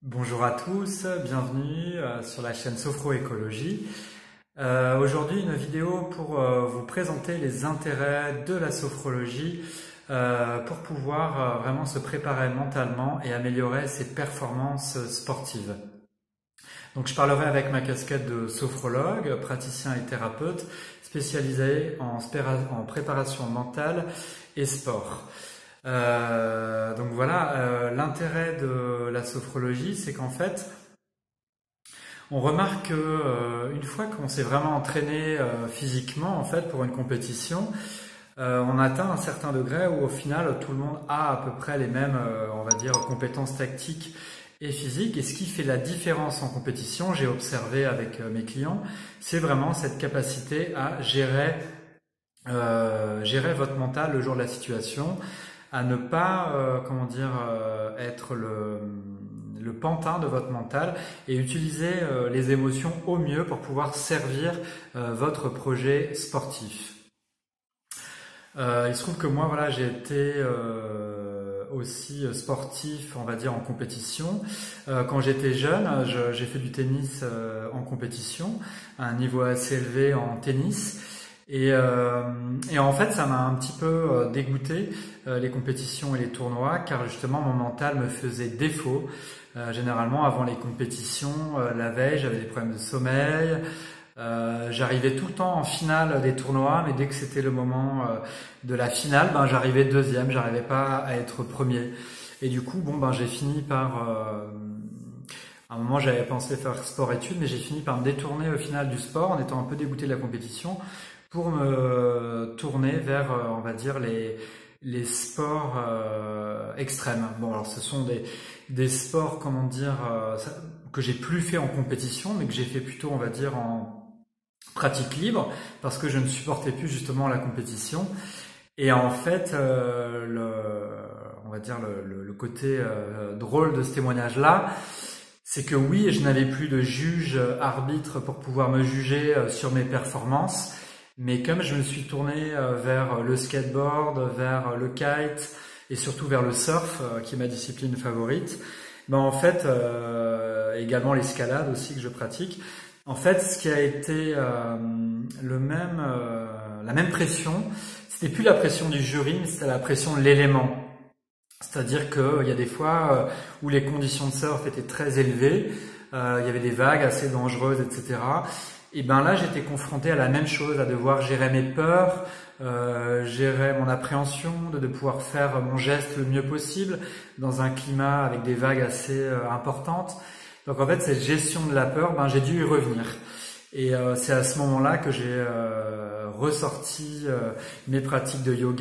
Bonjour à tous, bienvenue sur la chaîne Sophroécologie. Aujourd'hui, une vidéo pour vous présenter les intérêts de la sophrologie pour pouvoir vraiment se préparer mentalement et améliorer ses performances sportives. Donc, je parlerai avec ma casquette de sophrologue, praticien et thérapeute spécialisé en préparation mentale et sport. Donc voilà, l'intérêt de la sophrologie, c'est qu'en fait, on remarque que une fois qu'on s'est vraiment entraîné physiquement en fait pour une compétition, on atteint un certain degré où au final tout le monde a à peu près les mêmes, on va dire, compétences tactiques et physiques. Et ce qui fait la différence en compétition, j'ai observé avec mes clients, c'est vraiment cette capacité à gérer votre mental le jour de la situation, à ne pas, être le pantin de votre mental et utiliser les émotions au mieux pour pouvoir servir votre projet sportif. Il se trouve que moi, voilà, j'ai été aussi sportif, on va dire, en compétition. Quand j'étais jeune, j'ai fait du tennis en compétition, à un niveau assez élevé en tennis. Et en fait, ça m'a un petit peu dégoûté, les compétitions et les tournois, car justement mon mental me faisait défaut. Généralement, avant les compétitions, la veille, j'avais des problèmes de sommeil. J'arrivais tout le temps en finale des tournois, mais dès que c'était le moment de la finale, ben j'arrivais deuxième, j'arrivais pas à être premier. Et du coup, bon, ben j'ai fini par à un moment, j'avais pensé faire sport-études, mais j'ai fini par me détourner au final du sport en étant un peu dégoûté de la compétition pour me tourner vers, on va dire, les sports extrêmes. Bon, alors ce sont des sports, comment dire, que j'ai plus fait en compétition, mais que j'ai fait plutôt, on va dire, en pratique libre, parce que je ne supportais plus justement la compétition. Et en fait, on va dire le côté drôle de ce témoignage-là, c'est que oui, je n'avais plus de juge arbitre pour pouvoir me juger sur mes performances, mais comme je me suis tourné vers le skateboard, vers le kite et surtout vers le surf, qui est ma discipline favorite, ben en fait, également l'escalade aussi que je pratique. En fait, ce qui a été la même pression, c'était plus la pression du jury, mais c'était la pression de l'élément. C'est-à-dire qu'il y a des fois où les conditions de surf étaient très élevées, il y avait des vagues assez dangereuses, etc. Et ben là, j'étais confronté à la même chose, à devoir gérer mes peurs, gérer mon appréhension, de pouvoir faire mon geste le mieux possible dans un climat avec des vagues assez importantes. Donc en fait, cette gestion de la peur, ben j'ai dû y revenir. Et c'est à ce moment-là que j'ai ressorti mes pratiques de yoga.